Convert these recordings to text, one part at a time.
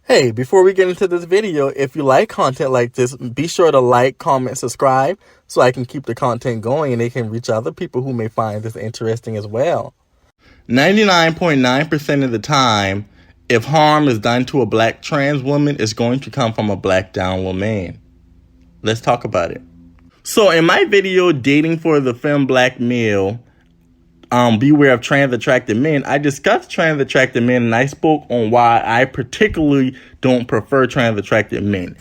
Hey, before we get into this video, if you like content like this, be sure to like, comment, subscribe so I can keep the content going and it can reach other people who may find this interesting as well. 99.9% of the time, if harm is done to a black trans woman, it's going to come from a black Downlow Man. Let's talk about it. So in my video, Dating for the Femme Black Male, Beware of Trans Attracted Men, I discussed trans attracted men and I spoke on why I particularly don't prefer trans attracted men.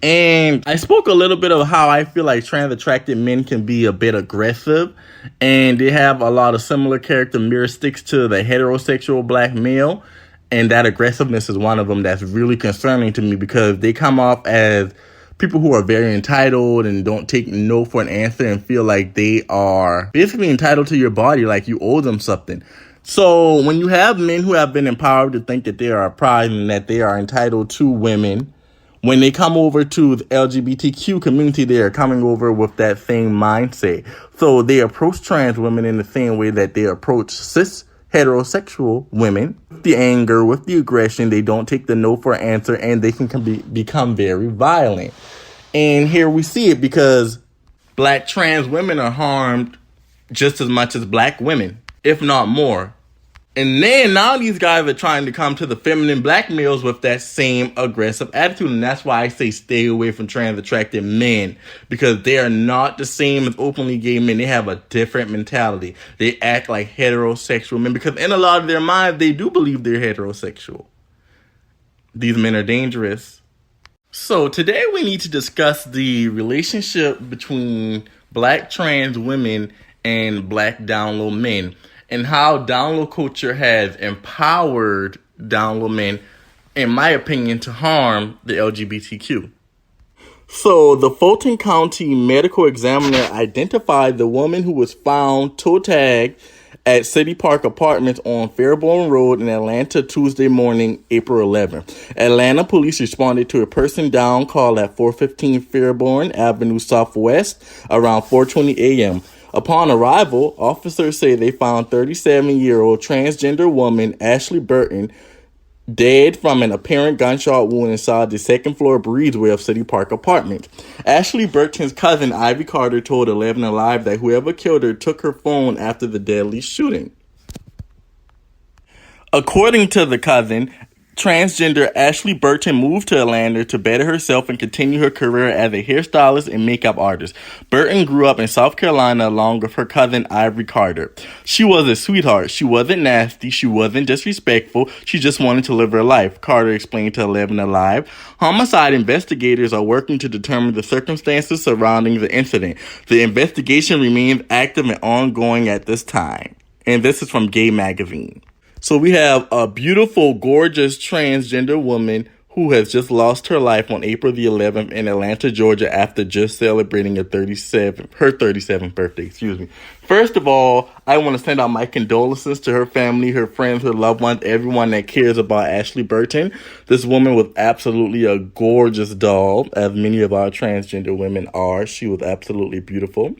And I spoke a little bit of how I feel like trans attracted men can be a bit aggressive and they have a lot of similar characteristics to the heterosexual black male. And that aggressiveness is one of them that's really concerning to me because they come off as people who are very entitled and don't take no for an answer and feel like they are basically entitled to your body, like you owe them something. So when you have men who have been empowered to think that they are a prize and that they are entitled to women, when they come over to the LGBTQ community, they are coming over with that same mindset. So they approach trans women in the same way that they approach cis heterosexual women, with the anger, with the aggression. They don't take the no for an answer and they can become very violent. And here we see it because black trans women are harmed just as much as black women, if not more. And then now these guys are trying to come to the feminine black males with that same aggressive attitude. And that's why I say stay away from trans attracted men, because they are not the same as openly gay men. They have a different mentality. They act like heterosexual men because in a lot of their minds, they do believe they're heterosexual. These men are dangerous. So today we need to discuss the relationship between black trans women and black Downlow men, and how Downlow culture has empowered Downlow men, in my opinion, to harm the LGBTQ. So the Fulton County Medical Examiner identified the woman who was found toe-tagged at City Park Apartments on Fairborn Road in Atlanta Tuesday morning, April 11th. Atlanta police responded to a person down call at 415 Fairborn Avenue Southwest around 4:20 a.m. Upon arrival, officers say they found 37-year-old transgender woman Ashley Burton dead from an apparent gunshot wound inside the second-floor breezeway of City Park Apartments. Ashley Burton's cousin, Ivy Carter, told 11 Alive that whoever killed her took her phone after the deadly shooting. According to the cousin, transgender Ashley Burton moved to Atlanta to better herself and continue her career as a hairstylist and makeup artist. Burton grew up in South Carolina along with her cousin Ivy Carter. She was a sweetheart. She wasn't nasty. She wasn't disrespectful. She just wanted to live her life, Carter explained to 11 Alive. Homicide investigators are working to determine the circumstances surrounding the incident. The investigation remains active and ongoing at this time. And this is from Gay Magazine. So we have a beautiful, gorgeous transgender woman who has just lost her life on April the 11th in Atlanta, Georgia, after just celebrating her 37th birthday. First of all, I want to send out my condolences to her family, her friends, her loved ones, everyone that cares about Ashley Burton. This woman was absolutely a gorgeous doll, as many of our transgender women are. She was absolutely beautiful.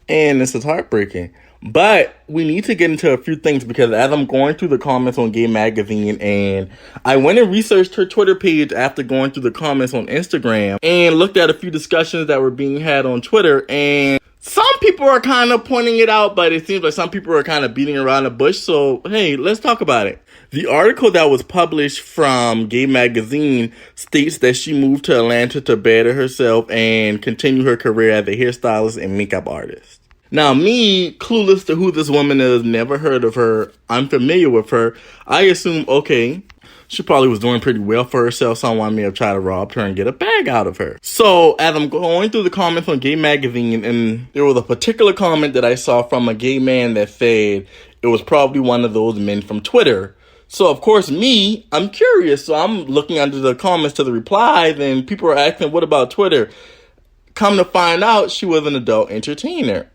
And this is heartbreaking. But we need to get into a few things because as I'm going through the comments on Gay Magazine, and I went and researched her Twitter page after going through the comments on Instagram and looked at a few discussions that were being had on Twitter, and some people are kind of pointing it out, but it seems like some people are kind of beating around the bush. So, hey, let's talk about it. The article that was published from Gay Magazine states that she moved to Atlanta to better herself and continue her career as a hairstylist and makeup artist. Now, me, clueless to who this woman is, never heard of her, unfamiliar with her, I assume, okay, she probably was doing pretty well for herself. Someone may have tried to rob her and get a bag out of her. So, as I'm going through the comments on Gay Magazine, and there was a particular comment that I saw from a gay man that said it was probably one of those men from Twitter. So, of course, me, I'm curious. So, I'm looking under the comments to the replies, and people are asking, what about Twitter? Come to find out, she was an adult entertainer,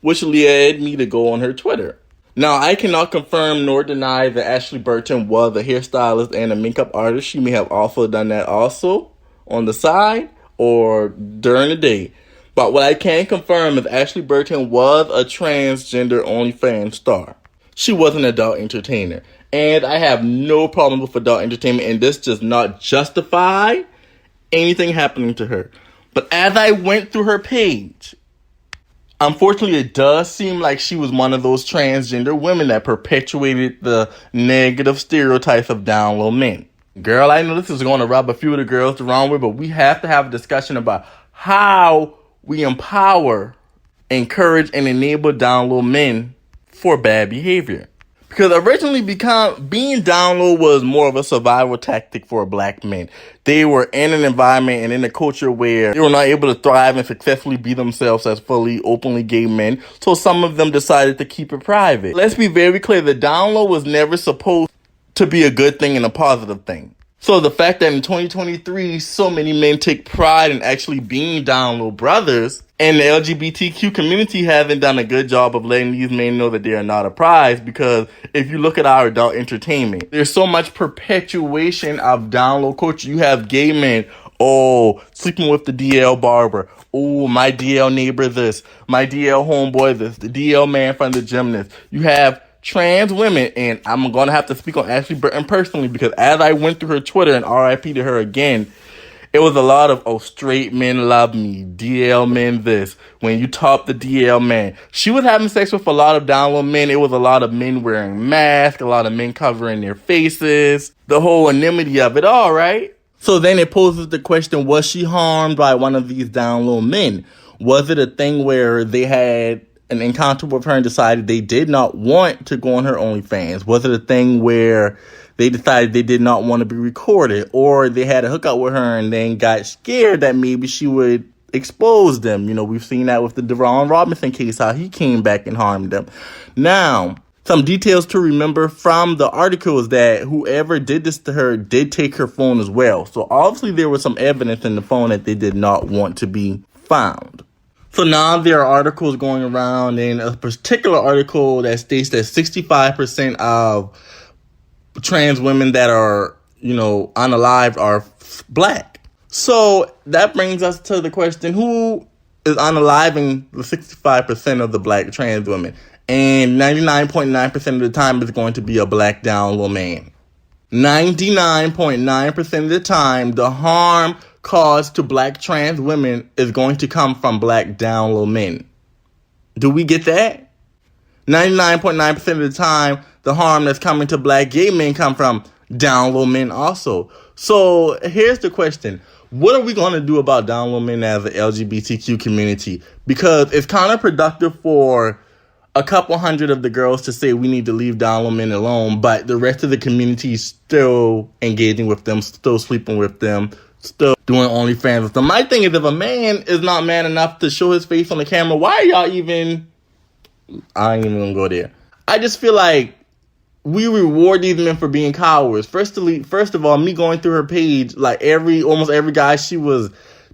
which led me to go on her Twitter. Now, I cannot confirm nor deny that Ashley Burton was a hairstylist and a makeup artist. She may have also done that also on the side or during the day. But what I can confirm is Ashley Burton was a transgender OnlyFans star. She was an adult entertainer. And I have no problem with adult entertainment, and this does not justify anything happening to her. But as I went through her page, unfortunately, it does seem like she was one of those transgender women that perpetuated the negative stereotypes of Downlow Men. Girl, I know this is going to rub a few of the girls the wrong way, but we have to have a discussion about how we empower, encourage, and enable Downlow Men for bad behavior. Because originally being down low was more of a survival tactic for black men. They were in an environment and in a culture where they were not able to thrive and successfully be themselves as fully, openly gay men. So some of them decided to keep it private. Let's be very clear. The down low was never supposed to be a good thing and a positive thing. So the fact that in 2023, so many men take pride in actually being down low brothers, and the LGBTQ community hasn't done a good job of letting these men know that they are not a prize, because if you look at our adult entertainment, there's so much perpetuation of down low culture. You have gay men, sleeping with the DL barber. Oh, my DL neighbor this, my DL homeboy this, the DL man from the gym this. You have trans women, and I'm going to have to speak on Ashley Burton personally, because as I went through her Twitter, and RIP to her again, it was a lot of, straight men love me, DL men this, when you top the DL man. She was having sex with a lot of down low men. It was a lot of men wearing masks, a lot of men covering their faces, the whole anonymity of it all, right? So then it poses the question, was she harmed by one of these down low men? Was it a thing where they had an encounter with her and decided they did not want to go on her OnlyFans? Was it a thing where they decided they did not want to be recorded, or they had a hookup with her and then got scared that maybe she would expose them? You know, we've seen that with the Deron Robinson case, how he came back and harmed them. Now, some details to remember from the article is that whoever did this to her did take her phone as well. So obviously there was some evidence in the phone that they did not want to be found. So now there are articles going around, and a particular article that states that 65% of trans women that are, unalived are black. So that brings us to the question, who is unaliving the 65% of the black trans women? And 99.9% of the time is going to be a black down low man. 99.9% of the time, the harm caused to black trans women is going to come from black down low men. Do we get that? 99.9% of the time, the harm that's coming to black gay men come from down low men also. So here's the question. What are we going to do about down low men as the LGBTQ community? Because it's counterproductive for a couple hundred of the girls to say we need to leave down low men alone, but the rest of the community is still engaging with them, still sleeping with them, still doing OnlyFans with them. My thing is, if a man is not man enough to show his face on the camera, why are y'all even... I ain't even gonna go there. I just feel like we reward these men for being cowards. First of all, me going through her page, like almost every guy she was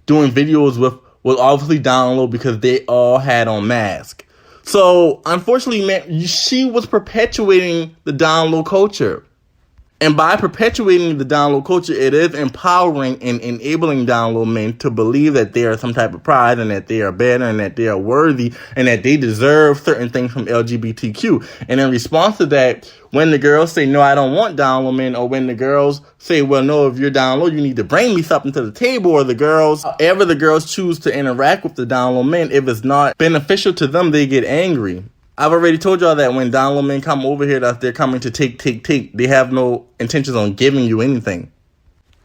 doing videos with was obviously down low because they all had on masks. So, unfortunately, man, she was perpetuating the down low culture. And by perpetuating the down low culture, it is empowering and enabling down low men to believe that they are some type of pride and that they are better and that they are worthy and that they deserve certain things from LGBTQ. And in response to that, when the girls say, no, I don't want down low men, or when the girls say, well, no, if you're down low, you need to bring me something to the table, or however the girls choose to interact with the down low men, if it's not beneficial to them, they get angry. I've already told y'all that when down low men come over here, that they're coming to take. They have no intentions on giving you anything.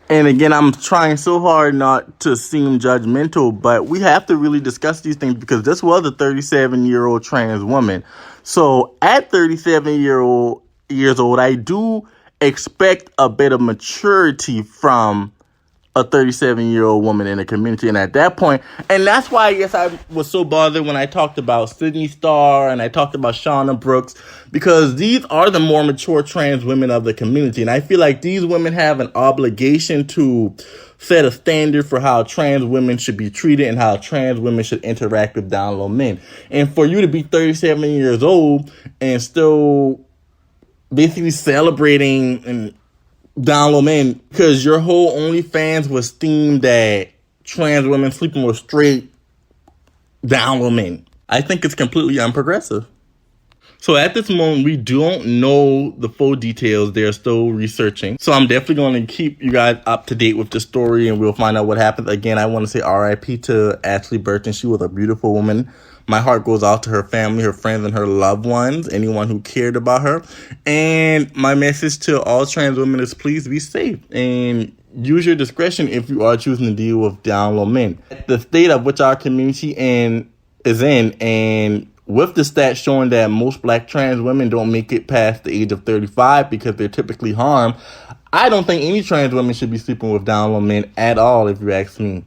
And again, I'm trying so hard not to seem judgmental, but we have to really discuss these things because this was a 37-year-old trans woman. So at 37 years old, I do expect a bit of maturity from a 37-year-old woman in the community. And at that point, and that's why I guess I was so bothered when I talked about Sydney Starr and I talked about Shauna Brooks, because these are the more mature trans women of the community. And I feel like these women have an obligation to set a standard for how trans women should be treated and how trans women should interact with down low men. And for you to be 37 years old and still basically celebrating and down low men because your whole OnlyFans was themed at trans women sleeping with straight down low men, I think it's completely unprogressive. So at this moment, we don't know the full details. They're still researching. So I'm definitely going to keep you guys up to date with the story, and we'll find out what happens. Again, I want to say RIP to Ashley Burton. She was a beautiful woman. My heart goes out to her family, her friends, and her loved ones, anyone who cared about her. And my message to all trans women is please be safe and use your discretion if you are choosing to deal with Downlow Men. The state of which our community is in, and with the stats showing that most black trans women don't make it past the age of 35 because they're typically harmed, I don't think any trans women should be sleeping with Downlow Men at all, if you ask me.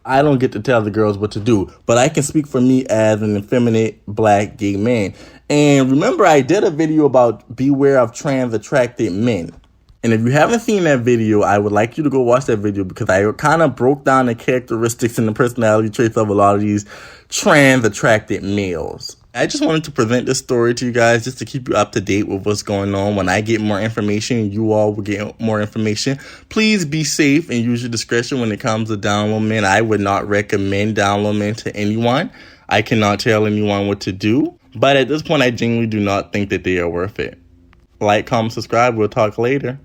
I don't get to tell the girls what to do, but I can speak for me as an effeminate black gay man. And remember, I did a video about beware of trans attracted men. And if you haven't seen that video, I would like you to go watch that video because I kind of broke down the characteristics and the personality traits of a lot of these trans attracted males. I just wanted to present this story to you guys just to keep you up to date with what's going on. When I get more information, you all will get more information. Please be safe and use your discretion when it comes to Downlow Men. I would not recommend Downlow Men to anyone. I cannot tell anyone what to do. But at this point, I genuinely do not think that they are worth it. Like, comment, subscribe. We'll talk later.